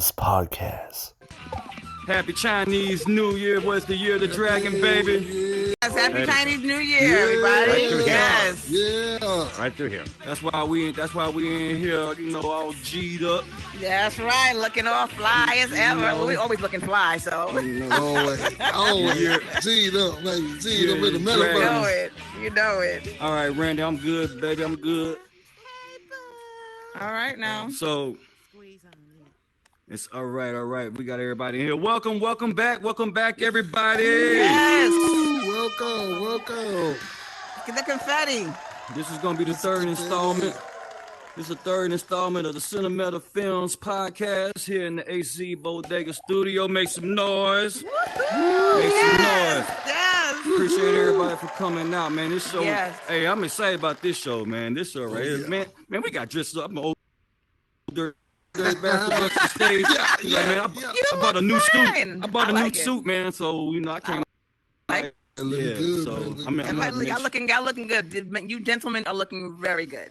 Films podcast. Happy Chinese New Year. What's the year of the dragon, baby? Yes, happy Chinese New Year, everybody. Right yes. Yeah. Right through here. That's why we in here, you know, all G'd up. That's right. Looking all fly as ever. know. We always looking fly, so. Always. G'd up, baby. G'd up in the You metaverse. know it. You know it. All right, Randy, I'm good, baby. I'm good. All right now. So it's all right. We got everybody in here. Welcome back, everybody. Yes. Welcome. Get the confetti. This is gonna be the third installment. This is the third installment of the Cinemeta Films podcast here in the AC Bodega Studio. Make some noise. Yes. Appreciate everybody for coming out, man. This show, Yes. hey, I'm excited about this show, man. This show right here, man, we got dressed up. I'm an older basketball stage. Man, I bought a new suit. I bought a new suit, man. So you know, I can't. Like, Looking good, so man. I mean, y'all looking good. You gentlemen are looking very good.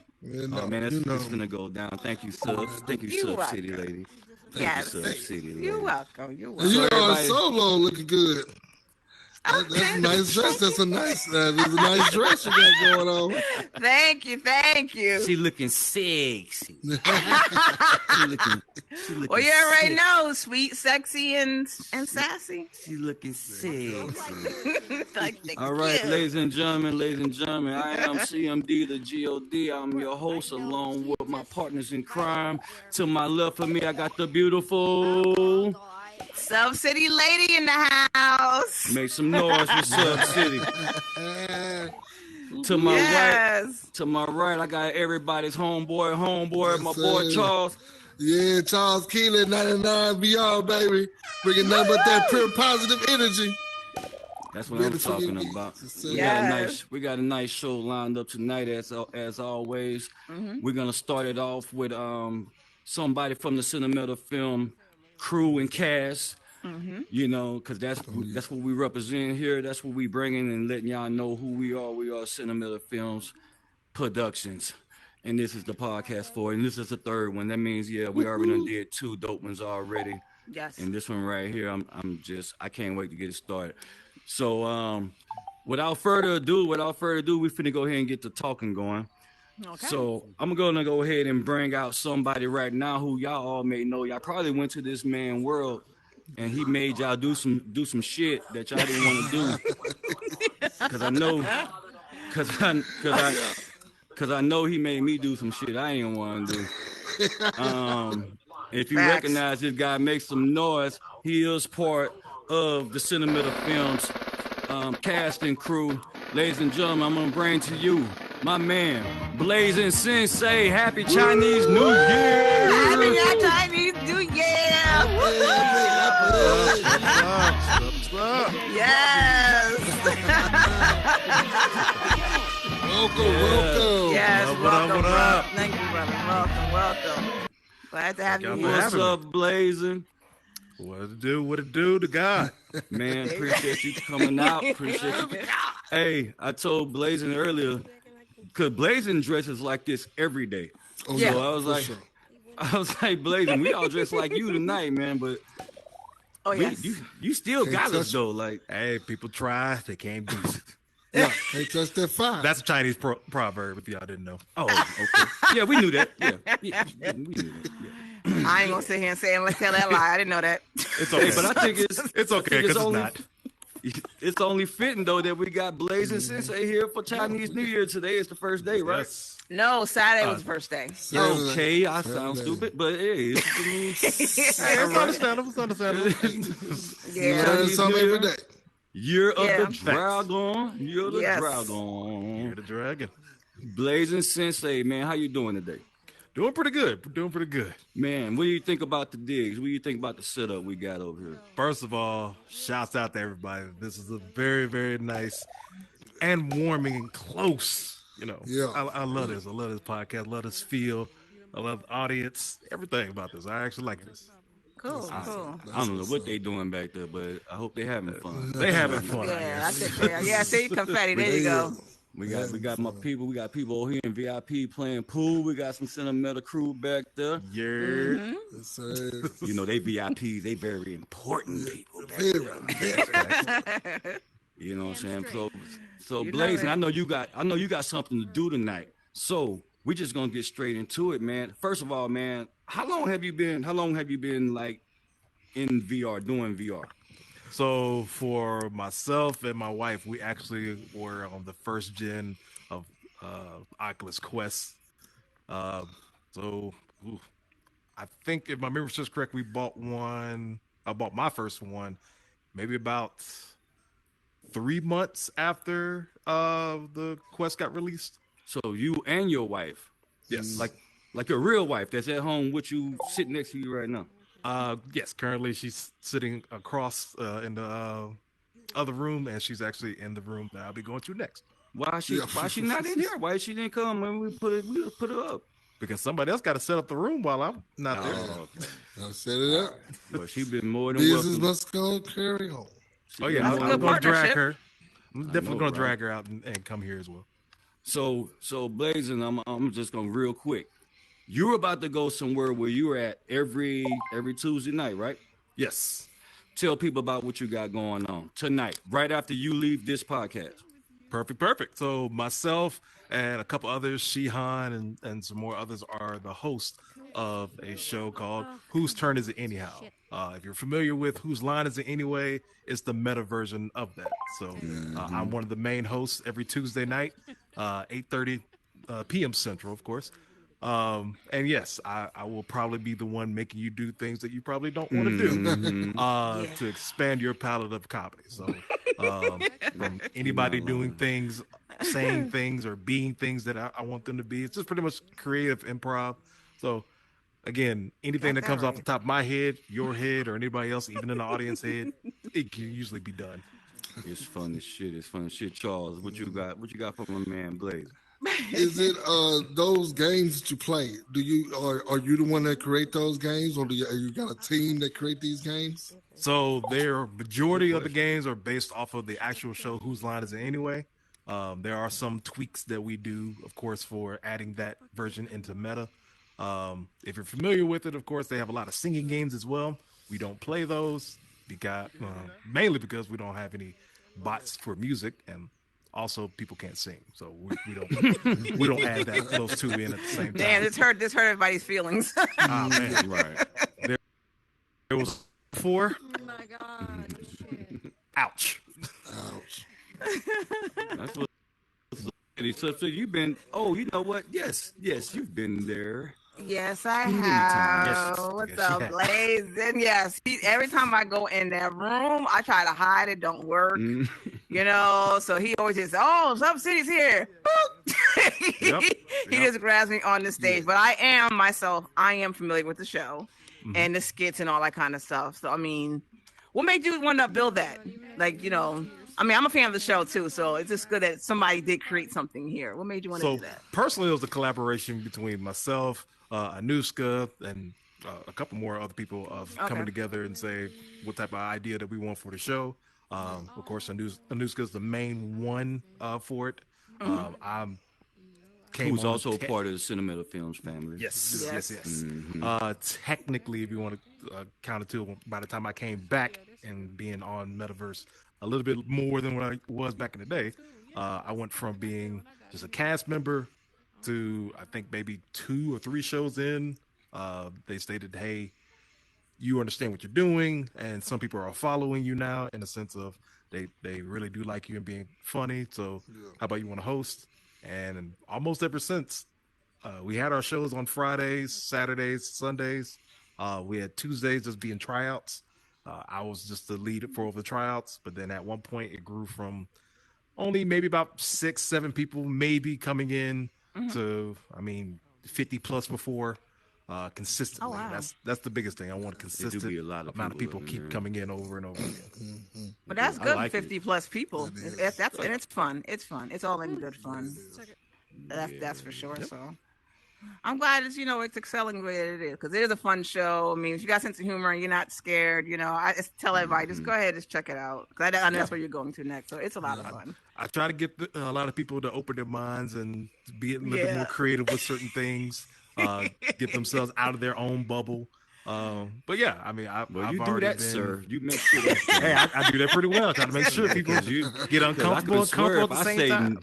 oh man, it's gonna go down. Thank you, subs. Thank you, You're Sub welcome. City lady. Thank Yes. you, Sub City lady. You're welcome. You're And welcome. you know, everybody- Solo looking good. That's a nice dress. That's a nice dress you got going on. Thank you. She looking sexy. She looking Well, you already sexy. know, sweet, sexy, and sassy. She looking sexy. Like the All right, kid. ladies and gentlemen, I am CMD, the GOD. I'm your host, along with my partners in crime. To my left of me, I got the beautiful. Sub City lady in the house. Make some noise for Sub City. To my Yes. right, I got everybody's homeboy, my Yes, boy sir. Charles. Yeah, Charles Keelan, 99 VR, baby. Bringing nothing but that pure positive energy. That's what I'm Ready for talking you. about. Yes, sir. We got a nice show lined up tonight, as always. We're gonna start it off with somebody from the Cinemeta film crew and cast. You know, because that's what we represent here. That's what we bringing and letting y'all know who we are. We are Cinemeta Films Productions, and this is the podcast for it. And this is the third one. That means we already done did two dope ones already. Yes. And this one right here, I can't wait to get it started. So, without further ado, we finna go ahead and get the talking going. Okay. So I'm gonna go ahead and bring out somebody right now who y'all all may know. Y'all probably went to this man world, and he made y'all do some shit that y'all didn't want to do. Cause I know he made me do some shit I didn't want to do. If you Facts. recognize this guy, make some noise. He is part of the Cinemeta Films cast and crew. Ladies and gentlemen, I'm gonna bring to you my man, BlazenSensei. Happy Chinese New Year! Happy Chinese New Year. What's up? Yes. Welcome. Yes. What up, Welcome, what up? bro. Thank you, brother. Welcome. Glad to have you Y'all here. What's having me. up, Blazing? What it do to God? Man, appreciate you coming out. Appreciate you. Hey, I told Blazing earlier, cause Blazing dresses like this every day. Oh, Yeah. So I was like, Blazing, we all dressed like you tonight, man. But Oh yes. you still Can't got us touch though. Like, Hey, people try, they can't beat it. Yeah, they touched that fire. That's a Chinese proverb, if y'all didn't know. oh, okay, yeah, we knew that. Yeah, we knew that. Yeah. I ain't gonna sit here and say let's tell that lie. I didn't know that. It's okay. Hey, but I think it's okay, because it's not. It's only fitting though that we got BlazenSensei here for Chinese New Year. Today is the first day, right? Yes. No, Saturday was the first day. Okay, I sound stupid, but hey, Hey, it's understandable. It's understandable. Yeah. Learn something every day. Year of Yeah. the Dragon. Year of the Yes. You're Dragon. the dragon. BlazenSensei, man, how you doing today? Doing pretty good. Man, what do you think about the digs? What do you think about the setup we got over here? First of all, shouts out to everybody. This is a very, very nice and warming and close. You know, Yeah. I love this. I love this podcast. I love this feel. I love the audience. Everything about this. I actually like this. Cool. I don't know what they doing back there, but I hope they having fun. They having fun. Yeah, I think yeah, see confetti. There you go. We got my people. We got people over here in VIP playing pool. We got some Cinemeta crew back there. Yeah. Yes, sir. You know, they VIPs. They very important people. Very, very. You know what I'm saying? So You know Blazing, it. I know you got something to do tonight. So we're just gonna get straight into it, man. First of all, man, how long have you been like in VR, doing VR? So for myself and my wife, we actually were on the first gen of Oculus Quest. Uh, so ooh, I think if my memory serves correct, we bought one. I bought my first one maybe about 3 months after the Quest got released. So you and your wife, Yes. like your real wife that's at home with you, sitting next to you right now. Yes. Currently, she's sitting across in the other room, and she's actually in the room that I'll be going to next. Why she not in here? Why she didn't come when we put it up? Because somebody else got to set up the room while I'm not there. Oh, okay. I'll set it up. Well, she been more than Business welcome. must go carry on. Oh yeah, That's a I'm good going to drag partnership. her. I'm definitely know, going to right? drag her out and come here as well. So Blazing, I'm just gonna real quick. You're about to go somewhere where you're at every Tuesday night, right? Yes. Tell people about what you got going on tonight, right after you leave this podcast. Perfect. So myself and a couple others, Shihan and some more others are the host of a show called Whose Turn Is It Anyhow? If you're familiar with Whose Line Is It Anyway, it's the meta version of that. So I'm one of the main hosts every Tuesday night, 8:30 p.m. Central, of course. And yes, I will probably be the one making you do things that you probably don't want to do to expand your palette of comedy. So from anybody doing things, saying things, or being things that I want them to be, it's just pretty much creative improv. So again, anything that comes off the top of my head, your head, or anybody else, even in the audience head, it can usually be done. It's fun as shit. Charles, what you got for my man Blaze? Is it those games that you play? Are you the one that create those games, or you got a team that create these games? So their majority of the games are based off of the actual show Whose Line Is It Anyway? There are some tweaks that we do, of course, for adding that version into meta. If you're familiar with it, of course, they have a lot of singing games as well. We don't play those because mainly because we don't have any bots for music, and also people can't sing, so we don't add those two in at the same time. Damn, this hurt everybody's feelings. Oh man, Right. there was 4. Oh my God. Shit. Ouch. Ouch. That's what. So you've been. Oh, you know what? Yes, you've been there. Yes, I Many have. times. What's Yes, up, you have. Blaze? And yes, every time I go in that room, I try to hide it. Don't work. Mm. You know, so he always just, some city's here. Boop. He just grabs me on the stage. But I am familiar with the show and the skits and all that kind of stuff. So, I mean, what made you want to build that? Like, you know, I mean, I'm a fan of the show too, so it's just good that somebody did create something here. What made you want to So do that? personally, it was a collaboration between myself, Anuska, and a couple more other people of coming together and say what type of idea that we want for the show. Of course, Anuska is the main one for it. I'm Who's also part of the Cinemeta Films family. Yes. Mm-hmm. Technically, if you want to count it to, by the time I came back and being on Metaverse a little bit more than what I was back in the day, I went from being just a cast member to, I think, maybe 2 or 3 shows in. They stated, hey, you understand what you're doing, and some people are following you now in the sense of they really do like you and being funny. So how about you want to host? And almost ever since, we had our shows on Fridays, Saturdays, Sundays. We had Tuesdays just being tryouts. I was just the lead for all the tryouts, but then at one point it grew from only maybe about 6-7 people maybe coming in to, 50 plus before. Consistently. That's the biggest thing. I want a consistent amount of people keep coming in over and over again. But that's good, like 50 plus people. And it's fun. It's fun. It's all in good fun. That's for sure. So I'm glad it's it's excelling the way it is because it is a fun show. I mean, if you got a sense of humor and you're not scared, I just tell everybody just go ahead, just check it out because I know that's where you're going to next. So it's a lot of fun. I try to get a lot of people to open their minds and be a little bit more creative with certain things, get themselves out of their own bubble. But yeah, I mean, I've you do already that, been... sir. You make sure that. Hey, I do that pretty well. Try to make sure people get uncomfortable at the same time.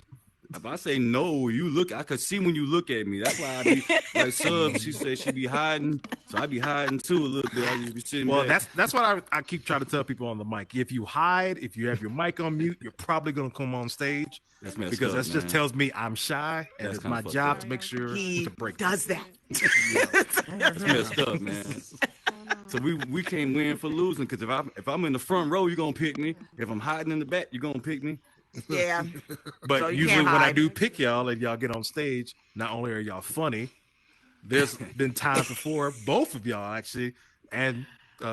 If I say no, you look. I could see when you look at me. That's why I be like Sub. She said she be hiding, so I be hiding too a little bit. I just be sitting back. That's what I keep trying to tell people on the mic. If you hide, if you have your mic on mute, you're probably gonna come on stage because that just tells me I'm shy, and it's my job to make sure he break does that. That's messed up, man. So we can't win for losing because if I'm in the front row, you're gonna pick me. If I'm hiding in the back, you're gonna pick me. Yeah. But So usually when I do pick y'all and y'all get on stage, not only are y'all funny, there's been times before both of y'all actually and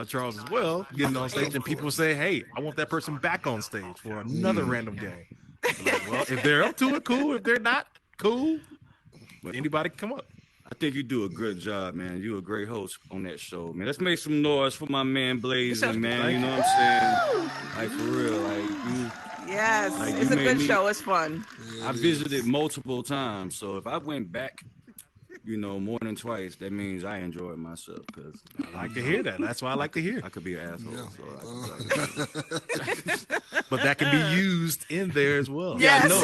Charles as well getting on stage and people say, hey, I want that person back on stage for another random game. Like, well, if they're up to it, cool. If they're not, cool. But anybody can come up. I think you do a good job, man. You're a great host on that show, man. Let's make some noise for my man Blazing, man. You know what I'm saying? Like for real, like you. Yes, Like, it's a good show. It's fun. I visited multiple times, so if I went back, more than twice, that means I enjoyed myself. Cause I like to hear that. That's why I like to hear. I could be an asshole, but that can be used in there as well. Yes. Yeah,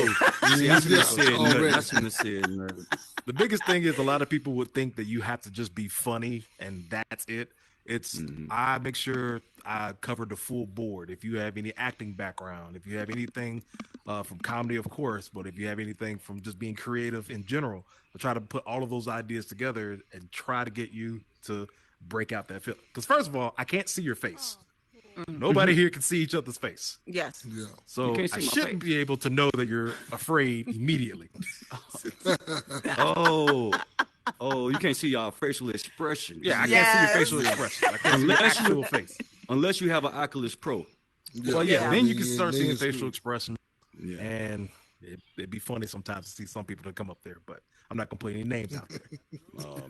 I know. See, I shouldn't have said nothing. The biggest thing is a lot of people would think that you have to just be funny and that's it. It's I make sure I cover the full board. If you have any acting background, if you have anything from comedy, of course, but if you have anything from just being creative in general, I try to put all of those ideas together and try to get you to break out that film. Because first of all, I can't see your face. Nobody here can see each other's face. Yes. Yeah. So I shouldn't be able to know that you're afraid immediately. Oh, you can't see y'all facial expression. Yeah, I can't see your facial expression. I can't see your actual face. Unless you have an Oculus Pro. Well, then you can start seeing facial expression. Yeah. And it'd be funny sometimes to see some people that come up there, but I'm not gonna put any names out there.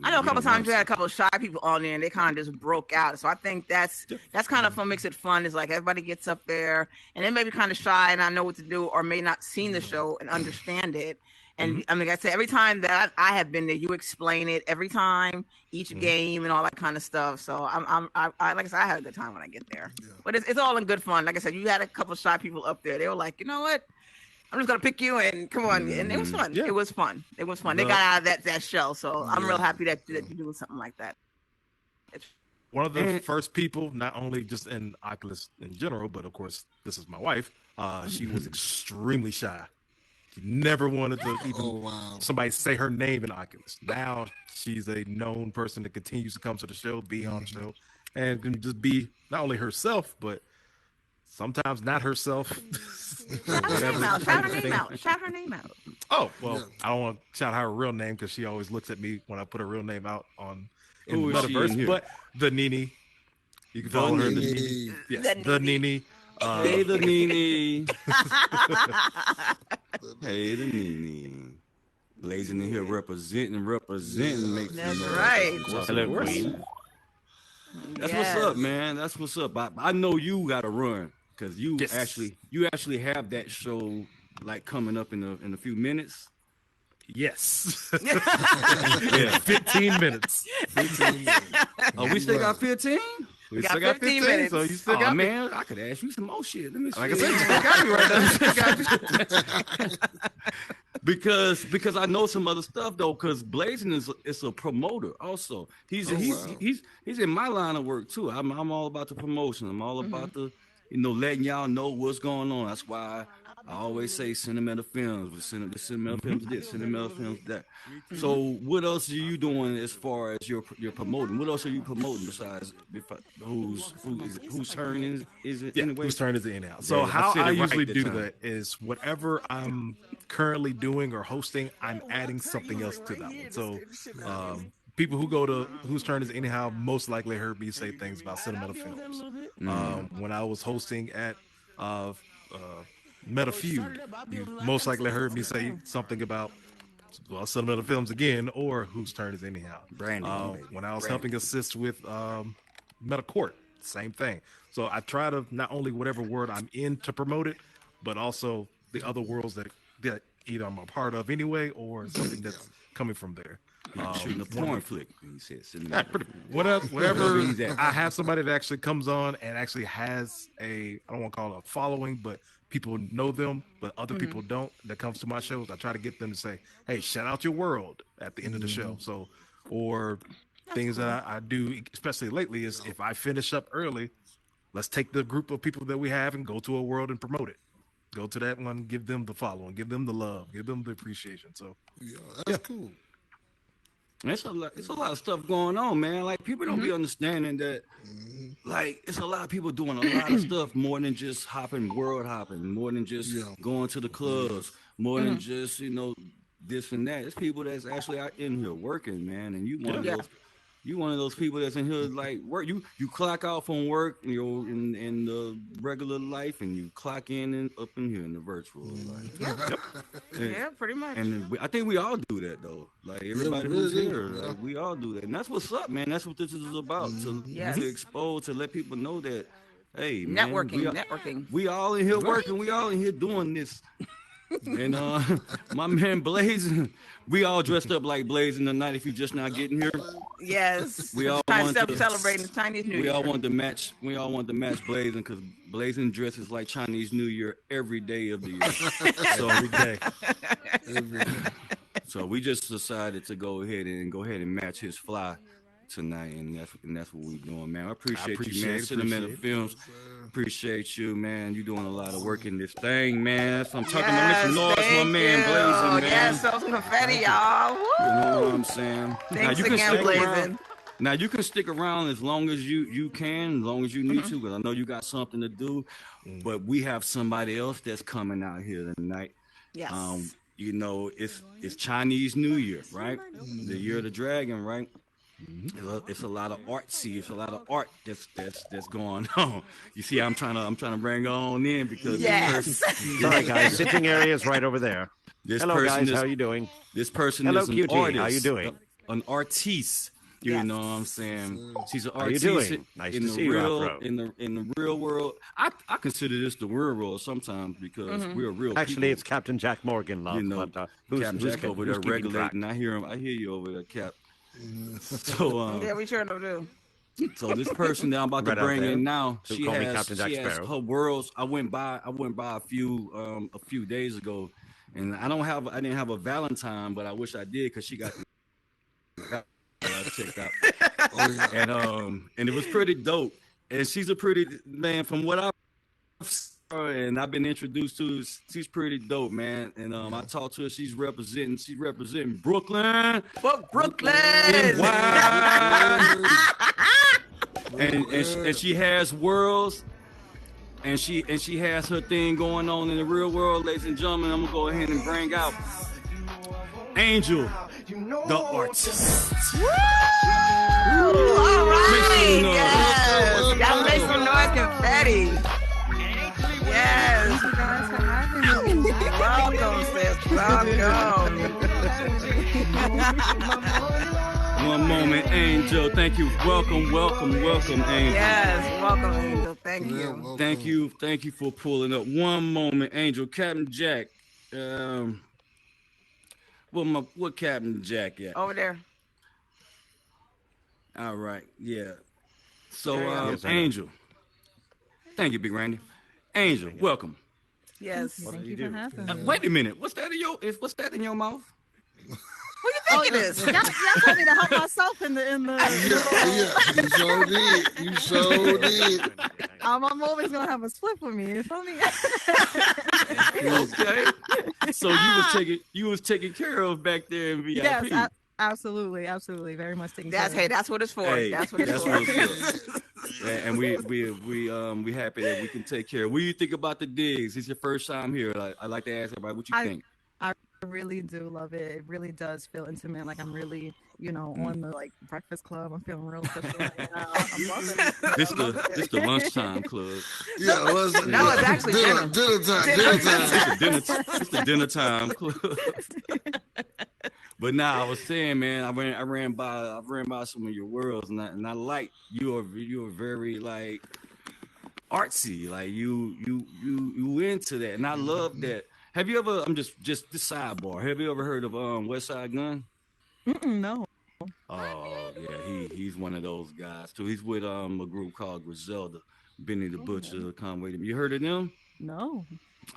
I know a couple times you had a couple of shy people on there and they kind of just broke out. So I think that's kind of what makes it fun. Is like everybody gets up there and they may be kind of shy and I know what to do or may not seen the show and understand it. And I mean, like I said, every time that I have been there, you explain it every time, each game and all that kind of stuff. So I like I said, I had a good time when I get there. Yeah. But it's all in good fun. Like I said, you had a couple of shy people up there. They were like, you know what? I'm just gonna pick you and come on, and it was fun. Yeah. It was fun. It was fun. They got out of that shell, so I'm real happy that you're doing something like that. One of the first people, not only just in Oculus in general, but of course, this is my wife. She was extremely shy. She never wanted to even somebody say her name in Oculus. Now she's a known person that continues to come to the show, be on the show, and can just be not only herself, but sometimes not herself. Shout her name out. Oh, well, I don't want to shout her real name because she always looks at me when I put her real name out in the metaverse. But the Nini, you can follow her. The Nini. Yes, the Nini. Hey, the Nini. Hey, the Nini. Blazing in here representing. That's right. That's what's up, man. That's what's up. I know you got to run because you actually have that show like coming up in a few minutes. Yes. Yeah, 15 minutes. 15 minutes. Oh, we still got 15? We still got 15 minutes. So you still got man, I could ask you some more shit. Let me see. Like I said, you still got me right now. Because I know some other stuff though. Because Blazing is a promoter also. He's in my line of work too. I'm all about the promotion. I'm all about the letting y'all know what's going on. That's why I always say Cinemeta Films. The Cinemeta Films this, Cinemeta Films that. So what else are you doing as far as your promoting? What else are you promoting besides whose turn is it anyway? Whose turn is it anyhow? So how I usually do that is whatever I'm currently doing or hosting, I'm adding something else to that one. So people who go to Whose Turn Is It Anyhow most likely heard me say things about Cinemeta Films. When I was hosting at Meta Feud, you most likely heard me say something about well, Cinemeta Films again, or Whose Turn Is Anyhow. Brandon, When I was helping assist with MetaCourt, same thing. So I try to not only whatever word I'm in to promote it, but also the other worlds that either I'm a part of anyway, or something that's coming from there. Shooting a porn flick. He said, whatever. I have somebody that actually comes on and actually has I don't want to call it a following, but people know them, but other people don't. That comes to my shows. I try to get them to say, "Hey, shout out your world" at the end of the show. So, or things that I do, especially lately, is if I finish up early, let's take the group of people that we have and go to a world and promote it. Go to that one, give them the following, give them the love, give them the appreciation. So, that's cool. It's a lot of stuff going on, man. Like people don't be understanding that. Like it's a lot of people doing a lot of stuff more than just world hopping, more than just going to the clubs, more than just this and that. It's people that's actually out in here working, man. And you one of those people that's in here like work. You clock out from work, in the regular life, and you clock in and up in here in the virtual life. Yeah, pretty much. And I think we all do that though. Like everybody who's here, like, we all do that, and that's what's up, man. That's what this is about. To expose, to let people know that, hey, man, networking. We all in here working. We all in here doing this. And my man Blazing, we all dressed up like Blazing tonight. If you're just not getting here, yes, we all celebrating the Chinese New Year. We all want to match. We all want to match Blazing because Blazing dresses like Chinese New Year every day of the year. So every day. So we just decided to go ahead and match his fly tonight, and that's what we're doing, man. I appreciate you, man. Cinemeta Films. Appreciate you, man. You doing a lot of work in this thing, man. So I'm talking about Mr. Norris, my man, Blazing, man. Yes, so some confetti, y'all. Woo! You know what I'm saying? Thanks again, Blazing. Now you can stick around as long as you can, as long as you need to, because I know you got something to do. But we have somebody else that's coming out here tonight. Yes. It's Chinese New Year, right? The Year of the Dragon, right? It's a lot of artsy. It's a lot of art that's going on. You see, I'm trying to bring on in because Sorry, guys. Sitting area is right over there. Hello, guys. How are you doing? This person Hello, is an QT. artist. How you doing? An artiste. You know what I'm saying? She's an artiste. How you doing? Nice to see you, Afro. In the real world. I consider this the real world sometimes because we're real. Actually, people. it's Captain Jack Morgan, love. Captain Jack over there regulating. I hear him. I hear you over there, Cap. So we sure do. So this person that I'm about to bring in now, she has her worlds. I went by a few days ago, and I didn't have a Valentine, but I wish I did because she got checked out, and it was pretty dope. And she's a pretty man from what and I've been introduced to. She's pretty dope, man. And I talked to her. She's representing Brooklyn. Fuck Brooklyn. And she has worlds. And she has her thing going on in the real world, ladies and gentlemen. I'm gonna go ahead and bring out Angel, the artist. Woo! All right. Yes. Y'all make some noise, confetti. Yes. Thank you guys for having me. Welcome, sis. Welcome. One moment, Angel. Thank you. Welcome, Angel. Yes, welcome, Angel. Thank you. Thank you for pulling up. One moment, Angel. Captain Jack. What Captain Jack at? Over there. All right. Yeah. So, Angel. Thank you, Big Randy. Angel, welcome. Yes. Thank you for having me. Wait a minute. What's that in your mouth? Who you think it is? Y'all told me to help myself in the. Yeah, you sure did. I'm always gonna have a split for me. It's only. Okay. So you was taken care of back there in VIP. Yes, absolutely, very much taken care of. Hey, that's what it's for. Hey, that's what it's for. And we happy that we can take care. What do you think about the digs? It's your first time here. I'd like to ask everybody what you think. I really do love it. It really does feel intimate. Like I'm really, on the Breakfast Club. I'm feeling real official right now. I'm loving it. This the lunchtime club. Yeah, no, it's actually dinner. Dinner time. It's the dinner time club. But now I was saying, man, I ran by some of your worlds, and I like you're very like artsy, like you into that, and I love that. Have you ever? I'm just this sidebar. Have you ever heard of West Side Gun? No. Oh yeah, he's one of those guys too. He's with a group called Griselda, Benny the Butcher, Conway. You heard of them? No.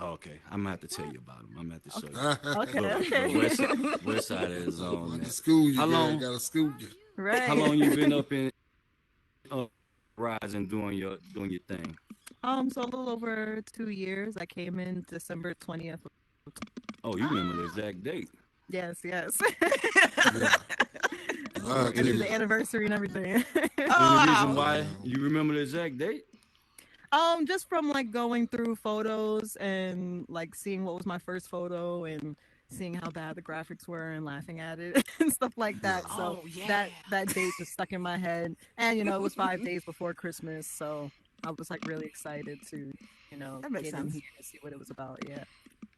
Okay, I'm gonna have to tell you about them. I'm gonna have to show you. Okay. The West Side is on that. School you, How long? Gotta school you. Right. How long you been up in Rising doing your thing? So a little over 2 years. I came in December 20th. Oh, you remember the exact date? Yes. Yeah. The anniversary and everything. Any reason why you remember the exact date? Just from like going through photos and like seeing what was my first photo and seeing how bad the graphics were and laughing at it and stuff like that. So that date just stuck in my head. And it was 5 days before Christmas, so I was like really excited to, that makes get sense. in here and see what it was about. Yeah.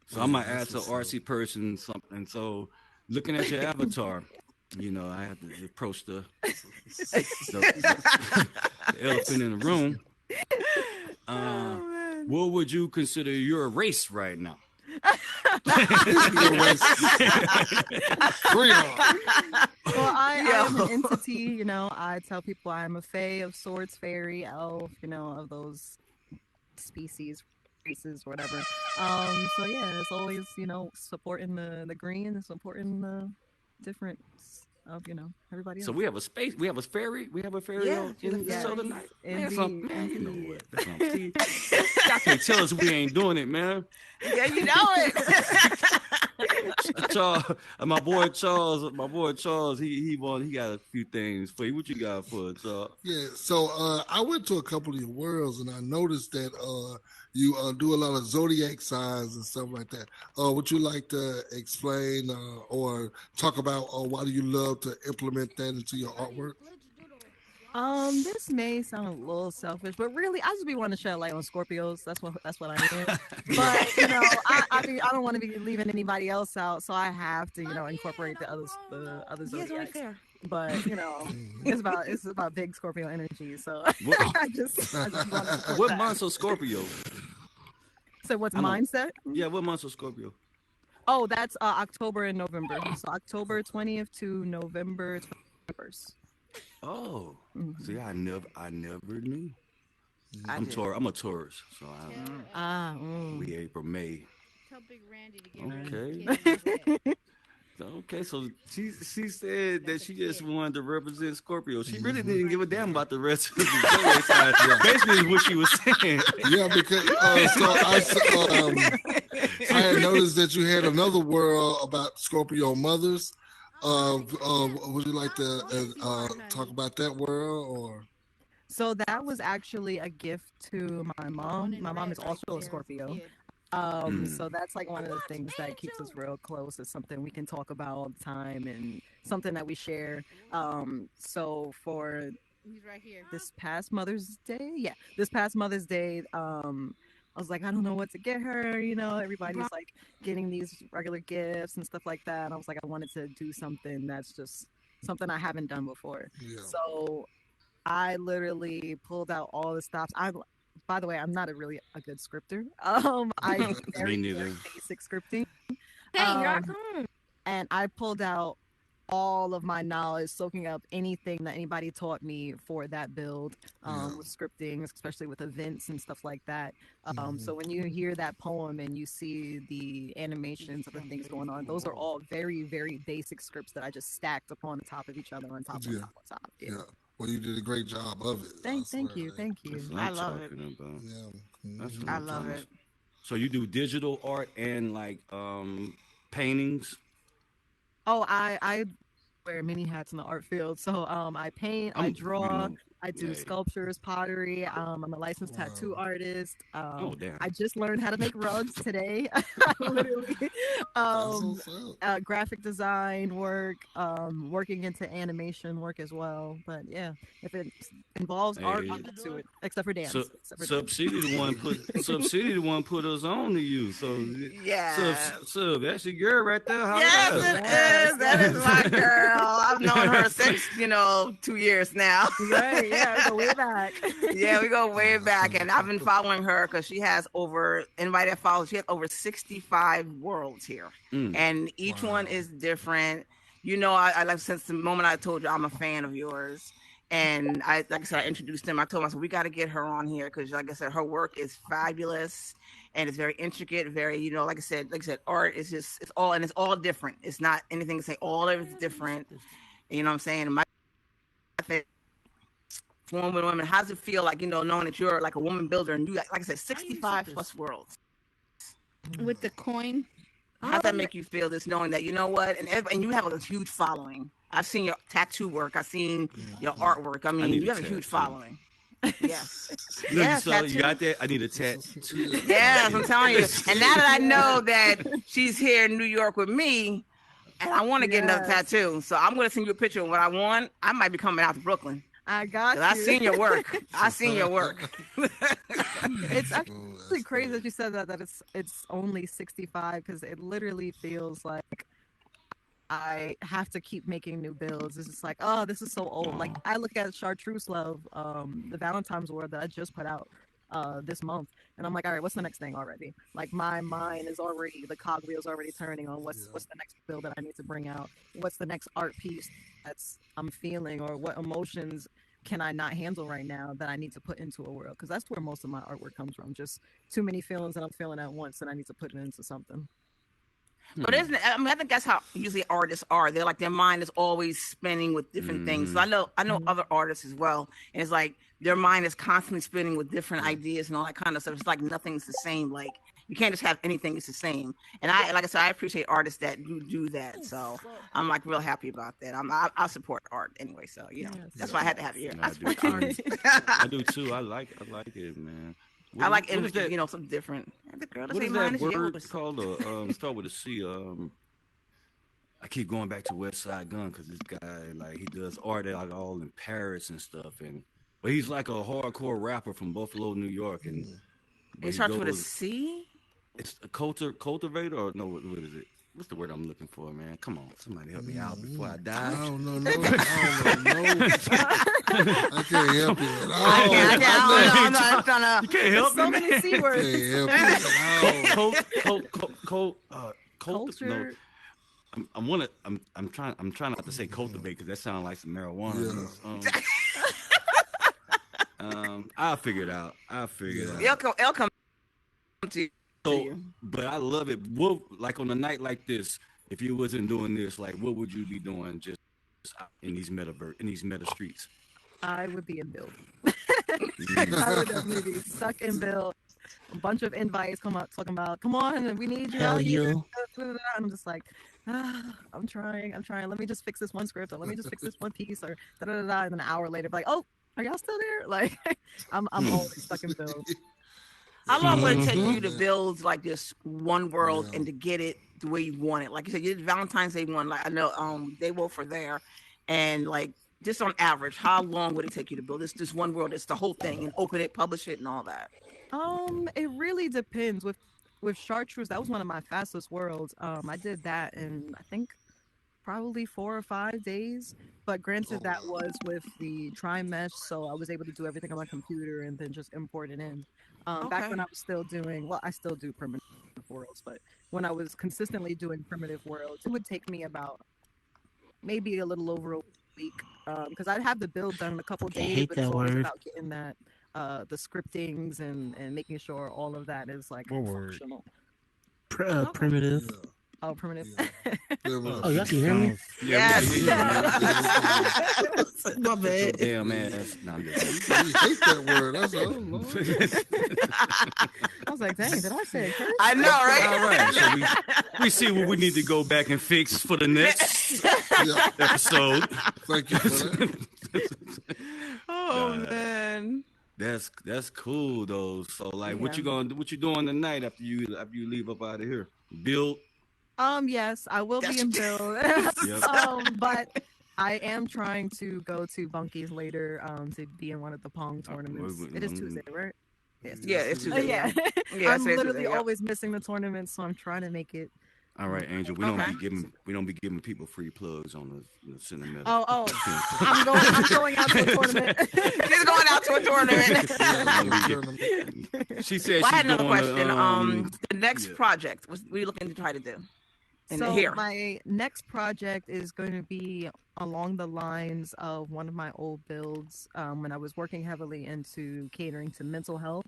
So I'm gonna ask an RC person something. So looking at your avatar, I have to approach the elephant in the room. What would you consider your race right now? Well, I am an entity, I tell people I'm a fae of swords, fairy, elf, of those species, races, whatever. So yeah, it's always, supporting the green and supporting the difference of, everybody else. So we have a fairy. We have a fairy in the Southern Night. Indeed. Y'all can't tell us we ain't doing it, man. Yeah, you know it. Charles, my boy Charles, he got a few things for you. What you got for us, Charles? Yeah, so I went to a couple of your worlds and I noticed that you do a lot of zodiac signs and stuff like that. Would you like to explain or talk about why do you love to implement that into your artwork? This may sound a little selfish, but really, I just be wanting to shed light on Scorpios. That's what I am. But I don't want to be leaving anybody else out, so I have to, incorporate the others. Zodiacs. But it's about big Scorpio energy. So I just want to what months of Scorpio? So what's mindset? Yeah, what months of Scorpio? Oh, that's October and November. So October 20th to November 21st. Oh, see, I never knew. I'm a Taurus, so we April, May. Tell Big Randy to get Okay. Okay, so she said that she just wanted to represent Scorpio. She really didn't give a damn about the rest of the zodiac signs. Basically, is what she was saying. Yeah, because I had noticed that you had another world about Scorpio mothers. Would you like to talk about that world or? So that was actually a gift to my mom. My mom is also a Scorpio. So that's like one of the things that keeps us real close. It's something we can talk about all the time and something that we share. So for this past Mother's Day, I was like, I don't know what to get her. Everybody's like getting these regular gifts and stuff like that. And I was like, I wanted to do something that's just something I haven't done before. Yeah. So I literally pulled out all the stops. By the way, I'm not really a good scripter. I very basic scripting. And I pulled out all of my knowledge, soaking up anything that anybody taught me for that build, with scripting, especially with events and stuff like that. So when you hear that poem and you see the animations of the things going on, those are all very, very basic scripts that I just stacked upon the top of each other, on top. Yeah. Well, you did a great job of it. Thank you. I love it. I love it. So you do digital art and like paintings? Oh, I wear many hats in the art field. So I paint, I draw, I do sculptures, pottery. I'm a licensed tattoo artist. Damn. I just learned how to make rugs today. Literally. Graphic design work, working into animation work as well. But yeah, if it involves art, I'll get to it. Except for dance. Subsidy the one put us on to you. So that's your girl right there. Yes, it is. That is my girl. I've known her since 2 years now. Right. Yeah, we go way back. Yeah, we go way back, and I've been following her because she has anybody that follows, she has over 65 worlds here, and each one is different. I like, since the moment I told you I'm a fan of yours, and I introduced them. I told myself we got to get her on here because, like I said, her work is fabulous and it's very intricate. Very, like I said, art is just it's all different. It's not anything to say. All of it's different. You know what I'm saying? My thing. For women, how does it feel like, knowing that you're like a woman builder and you, like I said, 65 plus worlds with the coin? How does that make you feel, this knowing that, you know what, and you have a huge following? I've seen your tattoo work. I've seen your artwork. I mean, you have a huge following. Yes. You got that? I need a tattoo. Yes, I'm telling you. And now that I know that she's here in New York with me, and I want to get another tattoo, so I'm going to send you a picture of what I want. I might be coming out to Brooklyn. I got you. I seen your work. It's actually crazy that you said that it's only 65 because it literally feels like I have to keep making new builds. It's just like, oh, this is so old. Like I look at Chartreuse Love, the Valentine's Award that I just put out this month, and I'm like, all right, what's the next thing already? Like my mind is already, the cogwheel's already turning on what's the next build that I need to bring out? What's the next art piece I'm feeling, or what emotions can I not handle right now that I need to put into a world? Because that's where most of my artwork comes from. Just too many feelings that I'm feeling at once, and I need to put it into something. But I think that's how usually artists are. They're like, their mind is always spinning with different things. So I know other artists as well, and it's like their mind is constantly spinning with different ideas and all that kind of stuff. It's like nothing's the same. Like you can't just have anything that's the same. And like I said, I appreciate artists that do that. So I'm like real happy about that. I support art anyway. So that's why I had to have you here. I support art. I do too. I like it, man. I like images, something different. What is that word called? Start with a C. I keep going back to West Side Gun because this guy, like, he does art like all in Paris and stuff, but he's like a hardcore rapper from Buffalo, New York, and it starts with a C. It's a cultivator, or no? What is it? What's the word I'm looking for, man? Come on, somebody help me out before I die. I don't know. I can't help you at all. I'm trying to. You can't help me, so many C words. Culture. No, I'm trying not to say cultivate because that sounds like some marijuana. Yeah. I'll figure it out. It'll come to you. But I love it. What, like on a night like this, if you wasn't doing this, like what would you be doing just in these meta streets? I would be in build. I would definitely be stuck in build. A bunch of invites come out talking about, come on, we need you out here. And I'm just like, I'm trying. Let me just fix this one script, or let me just fix this one piece, or And then an hour later, like, oh, are y'all still there? Like, I'm always stuck in build. How long would it take you to build like this one world and to get it the way you want it? Like you said, you did Valentine's Day one. Like I know they both were there, and like just on average, how long would it take you to build this one world? It's the whole thing and open it, publish it, and all that. It really depends. With Chartreuse, that was one of my fastest worlds. I did that in I think probably 4 or 5 days. But granted, that was with the tri-mesh, so I was able to do everything on my computer and then just import it in. Back when I was still doing, I still do primitive worlds, but when I was consistently doing primitive worlds, it would take me about maybe a little over a week because I'd have the build done in a couple days, but it's always about getting that the scriptings and making sure all of that is like functional. Primitive. Oh, primitive. Oh, y'all can hear me? Yes. My bad. Damn ass. No, I'm just You hate that word. That's all. I was like, dang, did I say it? I know, right? all right. So we see what we need to go back and fix for the next episode. Thank you for that. Oh man. That's cool though. So like, what you doing tonight after you leave up out of here? Build. Yes, I will be in build. But I am trying to go to Bunky's later to be in one of the Pong tournaments. It is Tuesday, right? Yeah, it's Tuesday. Yeah. I'm literally always missing the tournament, so I'm trying to make it. All right, Angel. We don't be giving people free plugs on the Cinemeta. Oh, I'm going out to a tournament. She's going out to a tournament. She said. Well, I had another question. The next project, what are you looking to try to do? My next project is going to be along the lines of one of my old builds when I was working heavily into catering to mental health.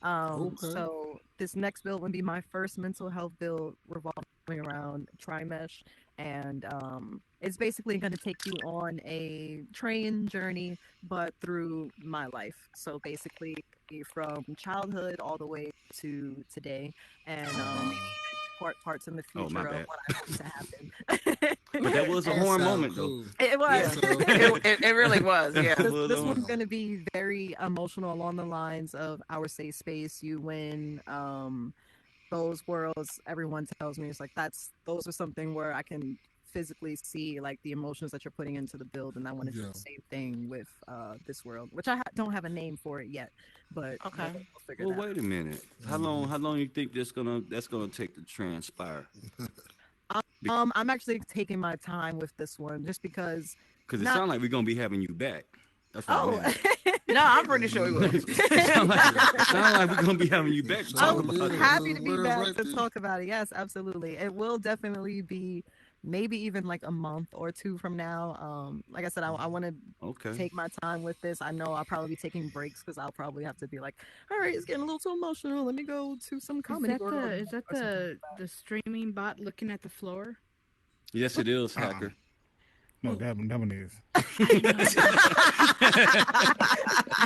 So this next build would be my first mental health build revolving around Trimesh, and it's basically going to take you on a train journey, but through my life. So basically from childhood all the way to today, and parts in the future of what I hope to happen. But that was a horror moment, though. It was. It really was. Yeah. This one's going to be very emotional along the lines of our safe space. You win. Those worlds. Everyone tells me it's like those are something where I can physically see like the emotions that you're putting into the build, and I want to do the same thing with this world, which I don't have a name for it yet, but okay. Well, wait a minute. How long you think that's gonna take to transpire? I'm actually taking my time with this one just because it sounds like we're gonna be having you back. That's what No, I'm pretty sure we will. It sounds like we're gonna be having you back to talk about it. Happy to be back to talk about it. Yes, absolutely. It will definitely be maybe even like a month or two from now. Like I said, I want to take my time with this. I know I'll probably be taking breaks because I'll probably have to be like, all right, it's getting a little too emotional. Let me go to some comedy. Is that the streaming bot looking at the floor? Yes, it is, hacker. No, that one is. I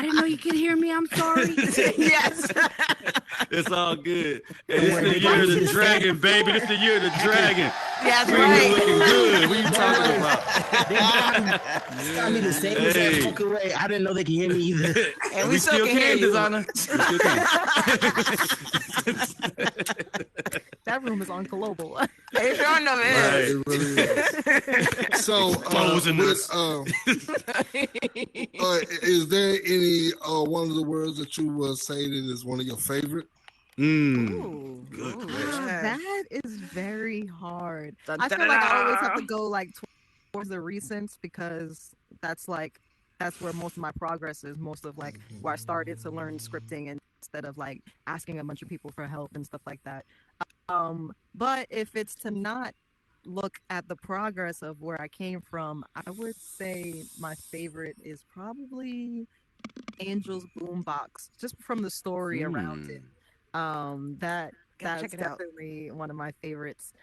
didn't know you could hear me. I'm sorry. Yes. It's all good. Hey, this is the year of the dragon, baby. This is the year of the dragon. That's right. Looking good. What are you talking about? I need to say this fuck away. I didn't know they can hear me either. And we still can hear you, designer. That room is on global. It sure enough is. It really is. So, is there any one of the words that you will say that is one of your favorite? Ooh, good question. That is very hard. I feel like I always have to go like towards the recents because that's where most of my progress is. Most of like where I started to learn scripting and instead of like asking a bunch of people for help and stuff like that. But if it's to not look at the progress of where I came from, I would say my favorite is probably Angel's Boombox, just from the story around it. That's definitely one of my favorites.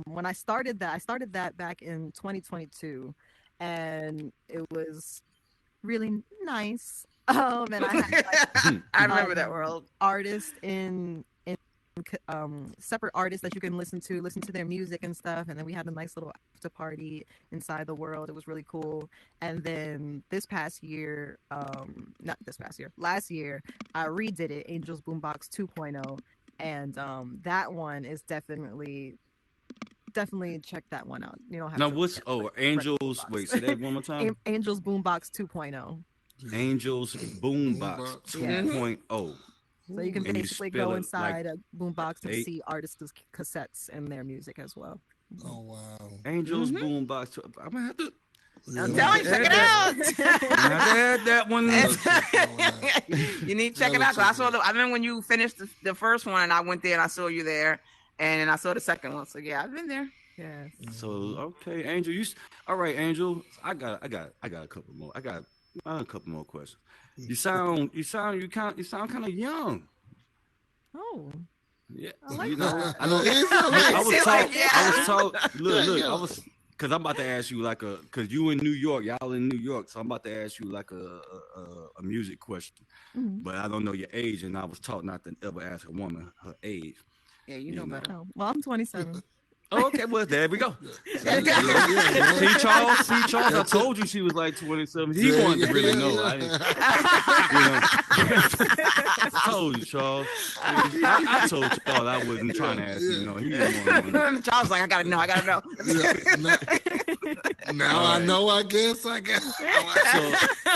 When I started that back in 2022, and it was really nice. And I had like, I remember that world. Artists in separate artists that you can listen to their music and stuff, and then we had a nice little after party inside the world. It was really cool. And then last year I redid it, Angel's Boombox 2.0, and that one is definitely check that one out. You don't have now to what's Angels wait, say that one more time. Angel's Boombox 2.0 Angel's Boombox 2.0. So you can basically go inside a boombox and see artists' cassettes and their music as well. Oh wow! Angel's Boombox. I'm gonna have to. I'm telling you, check it out. I had that one. You need to check it out. I remember when you finished the first one, and I went there and I saw you there, and I saw the second one. So yeah, I've been there. Yeah. So okay, Angel, all right, Angel. I got a couple more. I got a couple more questions. You sound kind of young. Oh. Yeah. I like that. I was told. Look. Because I'm about to ask you because you in New York, y'all in New York, so I'm about to ask you like a music question. Mm-hmm. But I don't know your age, and I was taught not to ever ask a woman her age. Yeah, you know better. Oh, well, I'm 27. Oh, okay, well there we go. Yeah. See Charles, I told you she was like 27. He wanted to really know. I didn't, I told you, Charles. I told Charles I wasn't trying to ask you. He didn't want to know. Charles like, I gotta know. Now I know. I guess.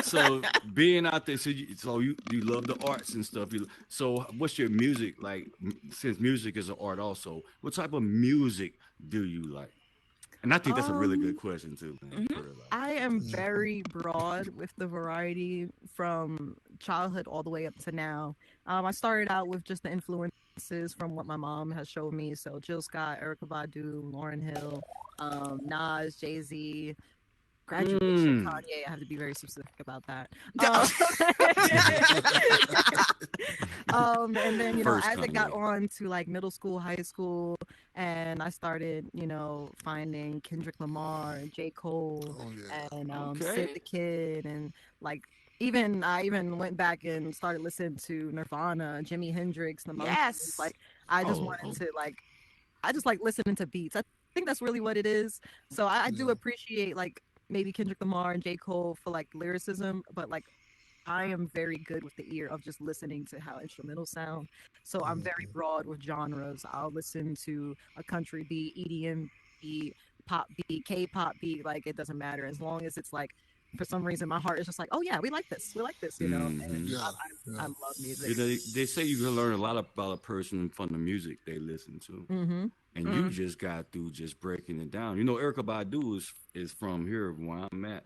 So being out there, so you love the arts and stuff. So what's your music like? Since music is an art, also, what type of music do you like? And I think that's a really good question too. I am very broad with the variety from childhood all the way up to now. I started out with just the influences from what my mom has showed me. So Jill Scott, Erykah Badu, Lauryn Hill, Nas, Jay-Z, Graduation, Kanye. I have to be very specific about that. And then, as it got on to like middle school, high school, and I started, finding Kendrick Lamar and J. Cole and Sid the Kid, and like I even went back and started listening to Nirvana, Jimi Hendrix, the Monkees. Like I just wanted to I just like listening to beats. I think that's really what it is. So I do appreciate like maybe Kendrick Lamar and J. Cole for like lyricism, but like I am very good with the ear of just listening to how instrumentals sound. So I'm very broad with genres. I'll listen to a country beat, EDM beat, pop beat, K-pop beat, like it doesn't matter as long as it's like for some reason my heart is just like, oh yeah, we like this, I love music. They say you can learn a lot about a person from the music they listen to. And you just got through just breaking it down. Erykah Badu is from here where I'm at,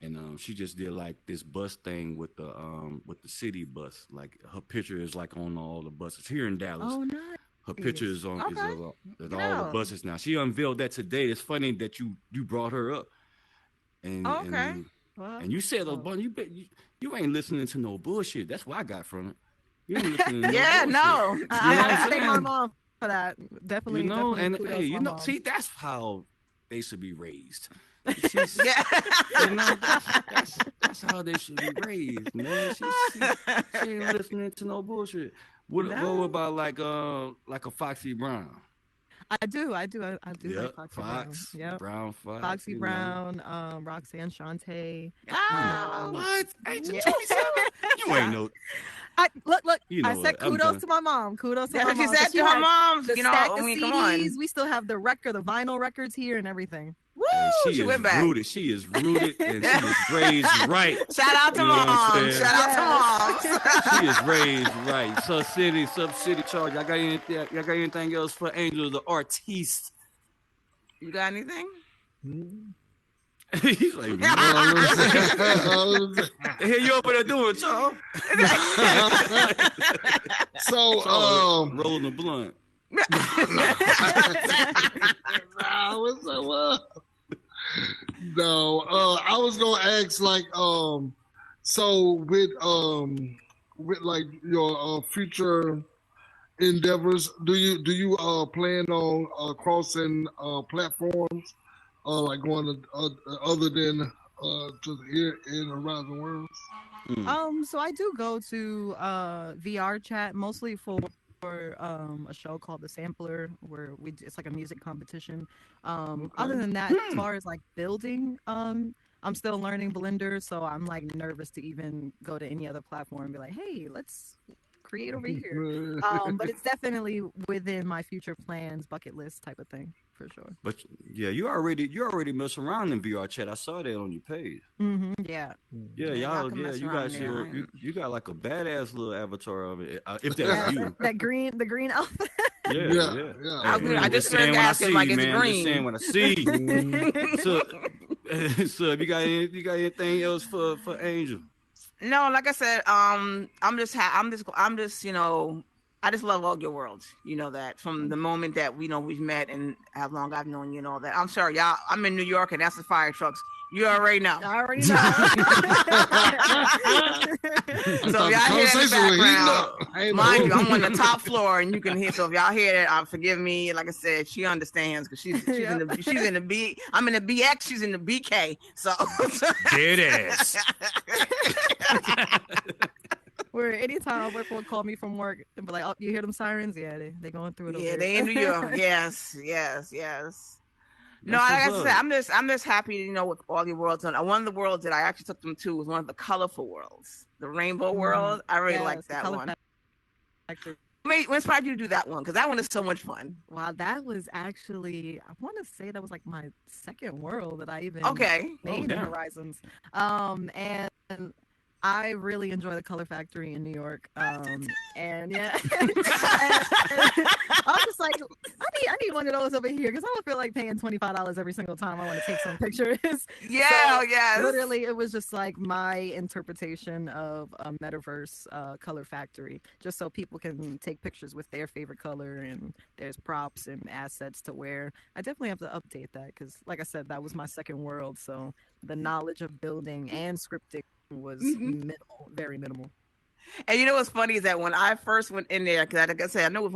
and she just did like this bus thing with the city bus. Like her picture is like on all the buses here in Dallas. Oh, nice. Her picture is on all the buses now. She unveiled that today. It's funny that you brought her up. And you said a bunch. You ain't listening to no bullshit. That's what I got from it. You ain't listening to no bullshit. I thank my mom for that. Definitely. See, that's how they should be raised. That's how they should be raised, man. She ain't listening to no bullshit. What about like a Foxy Brown? I do like Foxy Brown. Yep. Brown Fox. Foxy Brown, Roxanne Shante. What? Ain't you 27? You ain't no. Look. I said kudos to my mom. Kudos to my mom. She said to her mom. The stack of CDs. We still have the vinyl records here and everything. Woo! She went back. Rooted. She is rooted, and she is raised right. Shout out to mom. Shout out to mom. She is raised right. Sub City Charge. Y'all got anything else for Angel the Artiste? You got anything? He's like, the hell you over there doing, Charles? So, rolling the blunt. No, I was gonna ask like, so with like your future endeavors, do you plan on crossing platforms, like going to other than to here in around the world? So I do go to VR chat mostly for a show called The Sampler, where it's like a music competition. Other than that, as far as like building, I'm still learning Blender, so I'm like nervous to even go to any other platform and be like, hey, let's create over here. But it's definitely within my future plans, bucket list type of thing, for sure. But yeah, you already mess around in VR chat. I saw that on your page. Yeah. Yeah, you got like a badass little avatar of it. If that's you. The green outfit. Yeah. I just heard asking like it's green. Just saying what I see. So you got anything else for Angel? No, like I said, I just love all your worlds. You know that from the moment that we've met and how long I've known you and all that. I'm sorry, y'all. I'm in New York and that's the fire trucks. You already know. I already know. So if y'all hear it in the background, mind you, I'm on the top floor and you can hear. So if y'all hear that, forgive me. Like I said, she understands because she's in the B. I'm in the BX. She's in the BK. So dead ass. Where anytime work will call me from work and be like, "Oh, you hear them sirens? Yeah, they going through it." Yeah, over they there. in New York. Yes, yes, yes. No, That's like I what's said, up. I'm just happy, with all the worlds. And one of the worlds that I actually took them to was one of the colorful worlds, the rainbow world. I really Yes, like the that color one. factory. What inspired you to do that one? Because that one is so much fun. Wow, that was actually, I want to say that was like my second world that I even Okay. made in damn. Horizons. And I really enjoy the Color Factory in New York. And yeah, and I was just like, I need one of those over here because I don't feel like paying $25 every single time I want to take some pictures. Yeah, So, yes. literally, it was just like my interpretation of a metaverse Color Factory, just so people can take pictures with their favorite color, and there's props and assets to wear. I definitely have to update that because, like I said, that was my second world. So the knowledge of building and scripting was minimal, very minimal. And you know what's funny is that when I first went in there, because like I said, I knew it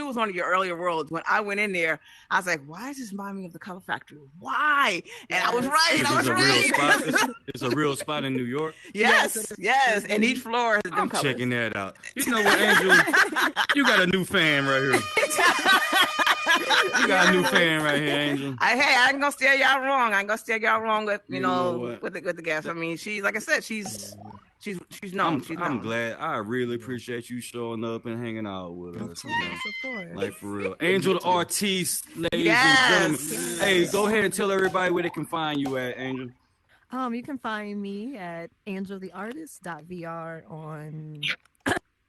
was one of your earlier worlds. When I went in there, I was like, "Why does this remind me of the Color Factory? Why?" And I was right. I was It's a real right. spot. It's a real spot in New York. Yes, yes. And each floor has them I'm colors. checking that out. You know what, Angel? You got a new fan right here. You got a new fan right here, Angel. Hey, I ain't gonna steer y'all wrong. I ain't gonna steer y'all wrong with You know what? with the guests. I mean, she's like I said, she's known. She's known. I'm glad. I really appreciate you showing up and hanging out with us. You know? Of course. Like for real. Angel the Artiste, ladies Yes. and gentlemen. Hey, go ahead and tell everybody where they can find you at, Angel. You can find me at ANGLtheARTIST.VR on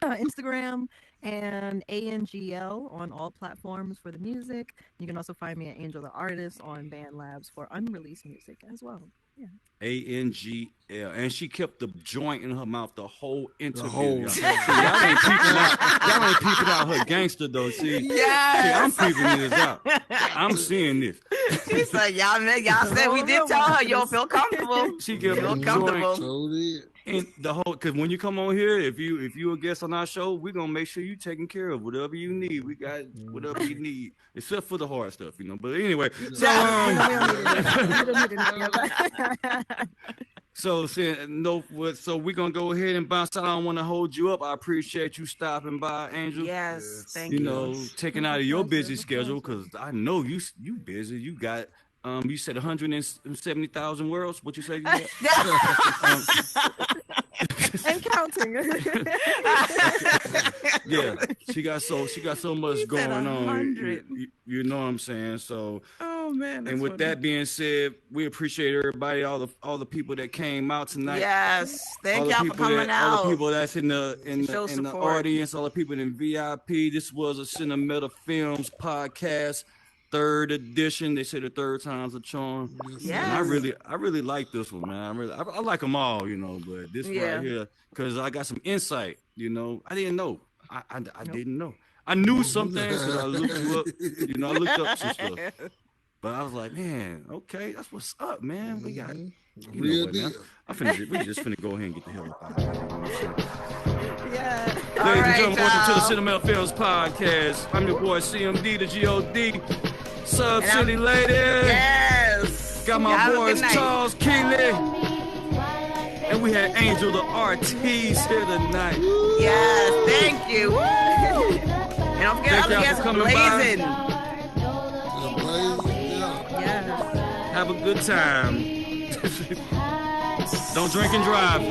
Instagram and ANGL on all platforms for the music. You can also find me at Angel the Artist on BandLabs for unreleased music as well. Yeah. ANGL, and she kept the joint in her mouth the whole interview. whole- Y'all. See, y'all ain't peeping out her gangster though. See, Yes. I'm peeping this out. I'm seeing this. She's like, y'all said we did tell her you'll feel comfortable. She kept Feel the comfortable. joint Totally. and the whole. Because when you come on here, if you a guest on our show, we're gonna make sure you taken care of. Whatever you need, we got whatever you need, except for the hard stuff, But anyway, so So we're gonna go ahead and bounce out. I don't want to hold you up. I appreciate you stopping by, Angel. Yes, thank you. You know, taking out of your busy schedule because I know you busy. You got you said 170,000 worlds. What you say? You got? And counting. Yeah, she got so much said going on. 100. You know what I'm saying? So. Oh man. And with that being said, we appreciate everybody, all the people that came out tonight. Yes, all thank the y'all for people coming out. All the people that's in the Show in the support. audience, all the people in VIP. This was a Cinemeta Films podcast, 3rd edition. They say the 3rd time's a charm. Yes. And I really like this one, man. I like them all, But this right here, because I got some insight. I didn't know. I didn't know. I knew some things because I looked you up. I looked up some stuff. But I was like, man, okay, that's what's up, man. We got Real what, deal. man? We just finna go ahead and get the hell up out of here. Yeah. Ladies and gentlemen, welcome to the Cinemeta Films Podcast. I'm your boy CMD, the GOD. Sub City ladies. Yes. Got my Have a boys good night. Charles Keeley. And we had Angel the Artiste here tonight. Yes, thank you. Woo. And don't forget Thank y'all other for guests, coming Blazing. Yes. Have a good time. Don't drink and drive.